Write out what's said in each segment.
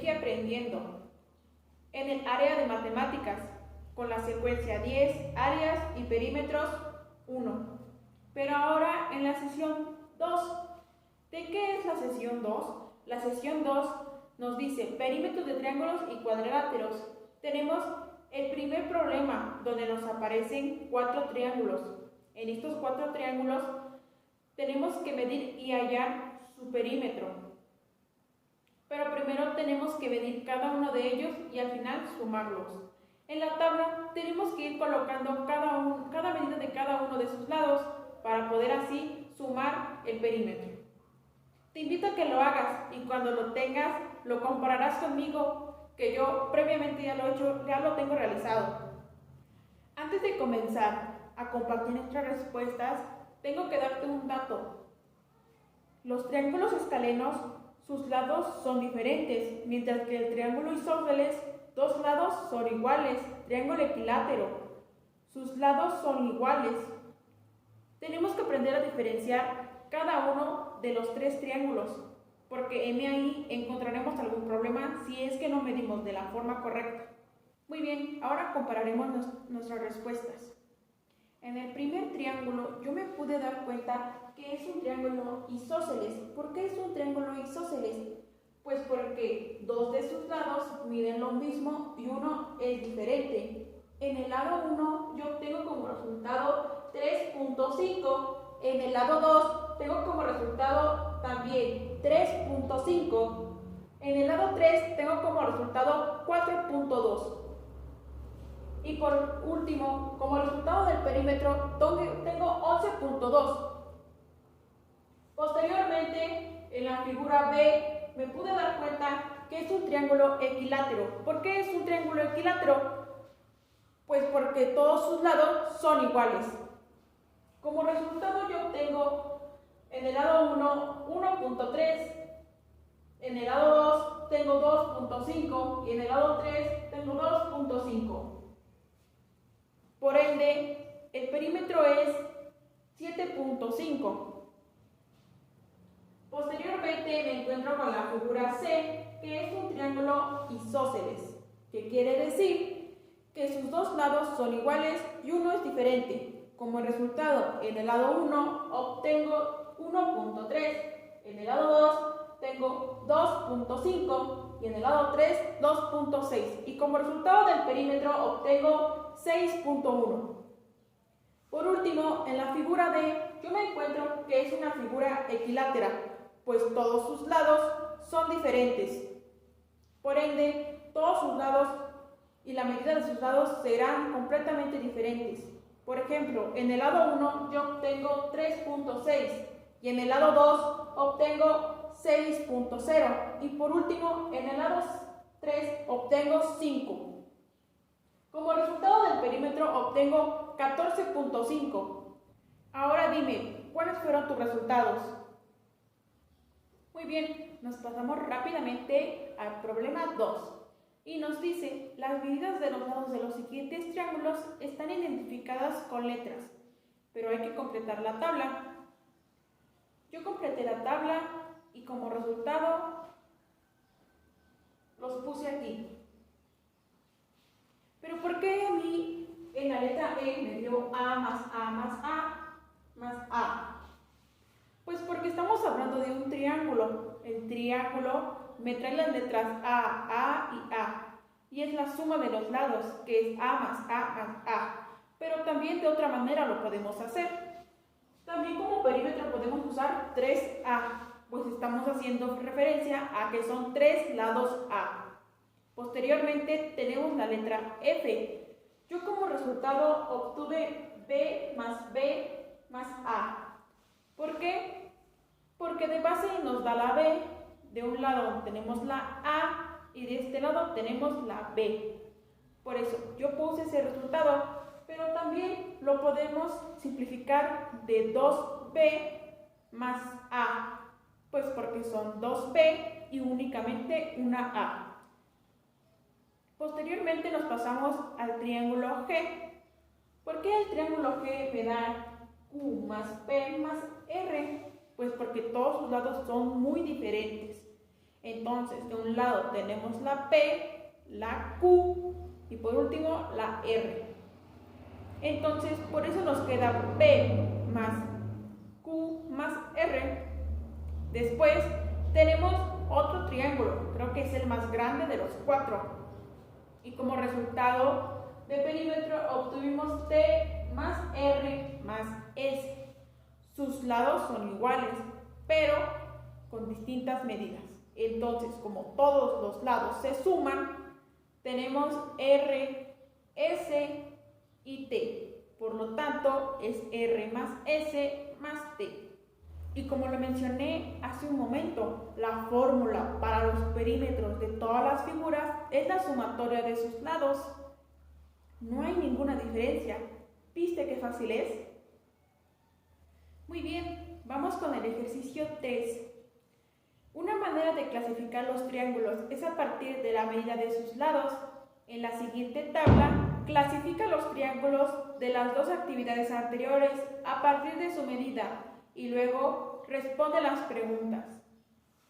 sigue aprendiendo en el área de matemáticas con la secuencia 10, áreas y perímetros 1. Pero ahora en la sesión 2. ¿De qué es la sesión 2? La sesión 2 nos dice perímetros de triángulos y cuadriláteros. Tenemos el primer problema donde nos aparecen 4 triángulos. En estos 4 triángulos tenemos que medir y hallar su perímetro. Pero primero tenemos que medir cada uno de ellos y al final sumarlos. En la tabla tenemos que ir colocando cada medida de cada uno de sus lados para poder así sumar el perímetro. Te invito a que lo hagas y cuando lo tengas lo compararás conmigo, que yo previamente ya lo he hecho, ya lo tengo realizado. Antes de comenzar a compartir nuestras respuestas, tengo que darte un dato. Los triángulos escalenos, sus lados son diferentes, mientras que el triángulo isósceles, 2 lados son iguales. Triángulo equilátero, sus lados son iguales. Tenemos que aprender a diferenciar cada uno de los 3 triángulos, porque en ahí encontraremos algún problema si es que no medimos de la forma correcta. Muy bien, ahora compararemos nuestras respuestas. En el primer triángulo yo me pude dar cuenta que es un triángulo isósceles. ¿Por qué es un triángulo isósceles? Pues porque 2 de sus lados miden lo mismo y uno es diferente. En el lado 1 yo obtengo como resultado 3.5. En el lado 2 tengo como resultado también 3.5. En el lado 3 tengo como resultado 4.2. Y por último, como resultado del perímetro, tengo 11.2. Posteriormente, en la figura B, me pude dar cuenta que es un triángulo equilátero. ¿Por qué es un triángulo equilátero? Pues porque todos sus lados son iguales. Como resultado yo obtengo en el lado 1, 1.3, en el lado 2 tengo 2.5 y en el lado 3 tengo 2.5. Por ende, el perímetro es 7.5. Posteriormente me encuentro con la figura C, que es un triángulo isósceles, que quiere decir que sus 2 lados son iguales y uno es diferente. Como resultado, en el lado 1 obtengo 1.3, en el lado 2 tengo 2.5 y en el lado 3 2.6. Y como resultado del perímetro obtengo 6.1. Por último, en la figura D, yo me encuentro que es una figura equilátera, pues todos sus lados son diferentes. Por ende, todos sus lados y la medida de sus lados serán completamente diferentes. Por ejemplo, en el lado 1 yo obtengo 3.6 y en el lado 2 obtengo 6.0 y por último en el lado 3 obtengo 5. Como resultado del perímetro obtengo 14.5. Ahora dime, ¿cuáles fueron tus resultados? Muy bien, nos pasamos rápidamente al problema 2. Y nos dice, las medidas de los lados de los siguientes triángulos están identificadas con letras, pero hay que completar la tabla. Yo completé la tabla y como resultado los puse aquí. Pero ¿por qué a mí en la letra E me dio A más A más A más A? Pues porque estamos hablando de un triángulo. El triángulo me trae las letras A y A. Y es la suma de los lados, que es A más A más A. Pero también de otra manera lo podemos hacer. También como perímetro podemos usar 3A, pues estamos haciendo referencia a que son 3 lados A. Posteriormente tenemos la letra F. Yo como resultado obtuve B más A. ¿Por qué? Porque de base nos da la B. De un lado tenemos la A y de este lado tenemos la B. Por eso yo puse ese resultado, pero también lo podemos simplificar de 2B más A, pues porque son 2B y únicamente una A. Posteriormente nos pasamos al triángulo G. ¿Por qué el triángulo G me da Q más P más R? Pues porque todos sus lados son muy diferentes. Entonces, de un lado tenemos la P, la Q y por último la R. Entonces, por eso nos queda P más Q más R. Después tenemos otro triángulo, creo que es el más grande de los 4. Y como resultado de perímetro obtuvimos T más R más S. Sus lados son iguales, pero con distintas medidas. Entonces, como todos los lados se suman, tenemos R, S y T. Por lo tanto, es R más S más T. Y como lo mencioné hace un momento, la fórmula para los perímetros de todas las figuras es la sumatoria de sus lados. No hay ninguna diferencia. ¿Viste qué fácil es? Muy bien, vamos con el ejercicio 3. Una manera de clasificar los triángulos es a partir de la medida de sus lados. En la siguiente tabla, clasifica los triángulos de las dos actividades anteriores a partir de su medida y luego responde las preguntas.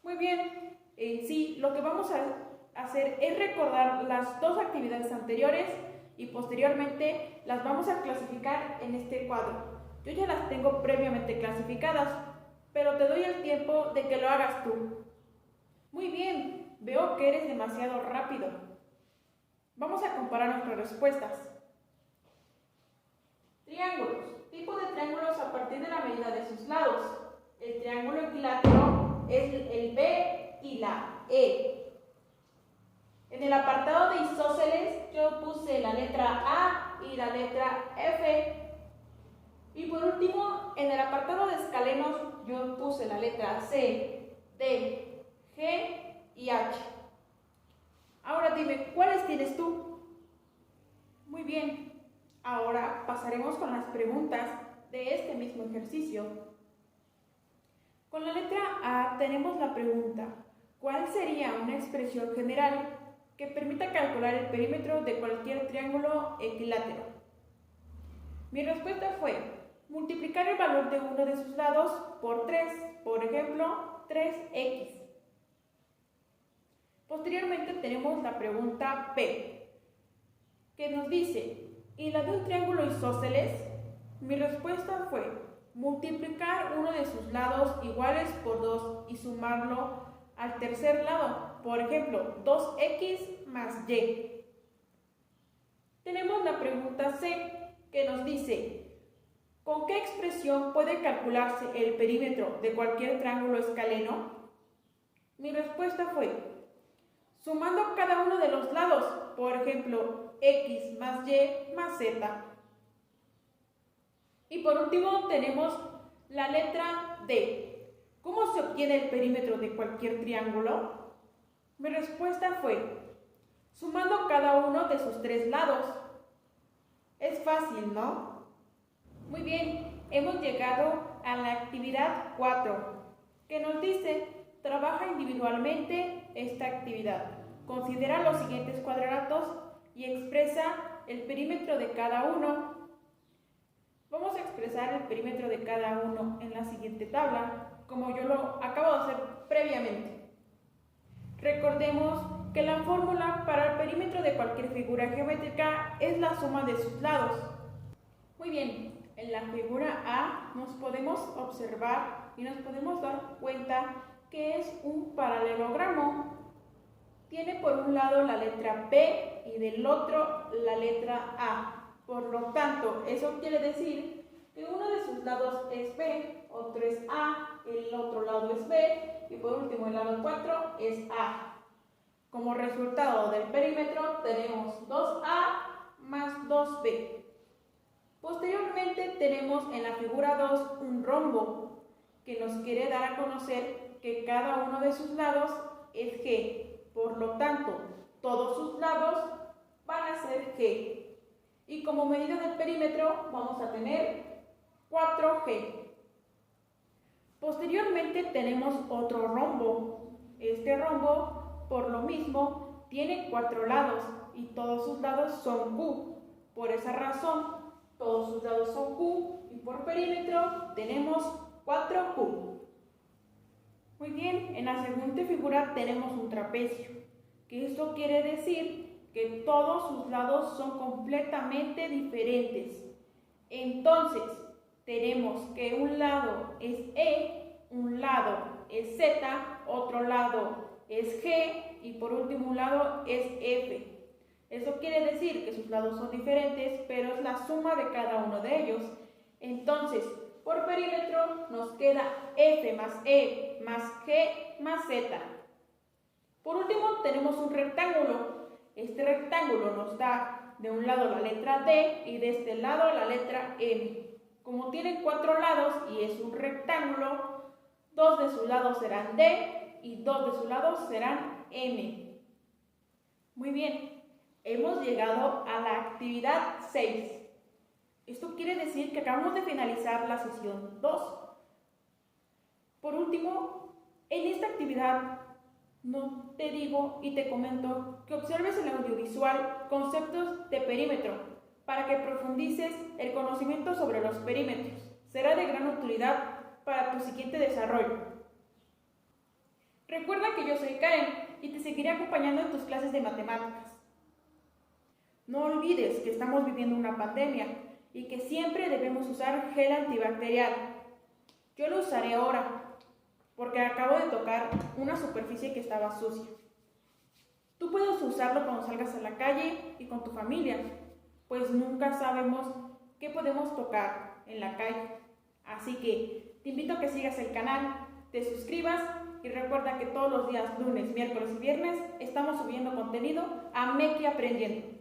Muy bien, en sí lo que vamos a hacer es recordar las dos actividades anteriores y posteriormente las vamos a clasificar en este cuadro. Yo ya las tengo previamente clasificadas, pero te doy el tiempo de que lo hagas tú. Muy bien, veo que eres demasiado rápido. Vamos a comparar nuestras respuestas. Triángulos. Tipo de triángulos a partir de la medida de sus lados. El triángulo equilátero es el B y la E. En el apartado de isósceles yo puse la letra A y la letra F. Y por último, en el apartado de escalenos yo puse la letra C, D, G y H. Ahora dime, ¿cuáles tienes tú? Muy bien, ahora pasaremos con las preguntas de este mismo ejercicio. Con la letra A tenemos la pregunta, ¿cuál sería una expresión general que permita calcular el perímetro de cualquier triángulo equilátero? Mi respuesta fue multiplicar el valor de uno de sus lados por 3, por ejemplo, 3x. Posteriormente tenemos la pregunta P, que nos dice, ¿y la de un triángulo isósceles? Mi respuesta fue multiplicar uno de sus lados iguales por 2 y sumarlo al tercer lado, por ejemplo, 2x más y. Tenemos la pregunta C, que nos dice, ¿con qué expresión puede calcularse el perímetro de cualquier triángulo escaleno? Mi respuesta fue, sumando cada uno de los lados, por ejemplo, x más y más z. Y por último tenemos la letra D. ¿Cómo se obtiene el perímetro de cualquier triángulo? Mi respuesta fue, sumando cada uno de sus 3 lados. Es fácil, ¿no? Muy bien, hemos llegado a la actividad 4, que nos dice, trabaja individualmente esta actividad. Considera los siguientes cuadratos y expresa el perímetro de cada uno. Vamos a expresar el perímetro de cada uno en la siguiente tabla, como yo lo acabo de hacer previamente. Recordemos que la fórmula para el perímetro de cualquier figura geométrica es la suma de sus lados. Muy bien. En la figura A nos podemos observar y nos podemos dar cuenta que es un paralelogramo. Tiene por un lado la letra P y del otro la letra A. Por lo tanto, eso quiere decir que uno de sus lados es B, otro es A, el otro lado es B y por último el lado 4 es A. Como resultado del perímetro tenemos 2A más 2B. Posteriormente tenemos en la figura 2 un rombo que nos quiere dar a conocer que cada uno de sus lados es G. Por lo tanto, todos sus lados van a ser G. Y como medida del perímetro vamos a tener 4G. Posteriormente tenemos otro rombo. Este rombo, por lo mismo, tiene 4 lados y todos sus lados son Q. Por esa razón, todos sus lados son Q y por perímetro tenemos 4Q. Muy bien, en la siguiente figura tenemos un trapecio, que esto quiere decir que todos sus lados son completamente diferentes. Entonces, tenemos que un lado es E, un lado es Z, otro lado es G y por último un lado es F. Eso quiere decir que sus lados son diferentes, pero es la suma de cada uno de ellos. Entonces, por perímetro nos queda F más E más G más Z. Por último tenemos un rectángulo. Este rectángulo nos da de un lado la letra D y de este lado la letra M. Como tiene 4 lados y es un rectángulo, 2 de sus lados serán D y 2 de sus lados serán M. Muy bien, hemos llegado a la actividad 6. Esto quiere decir que acabamos de finalizar la sesión 2. Por último, en esta actividad no te digo y te comento que observes en el audiovisual conceptos de perímetro para que profundices el conocimiento sobre los perímetros. Será de gran utilidad para tu siguiente desarrollo. Recuerda que yo soy Karen y te seguiré acompañando en tus clases de matemáticas. No olvides que estamos viviendo una pandemia y que siempre debemos usar gel antibacterial. Yo lo usaré ahora porque acabo de tocar una superficie que estaba sucia. Tú puedes usarlo cuando salgas a la calle y con tu familia, pues nunca sabemos qué podemos tocar en la calle. Así que te invito a que sigas el canal, te suscribas y recuerda que todos los días lunes, miércoles y viernes estamos subiendo contenido a Meki Aprendiendo.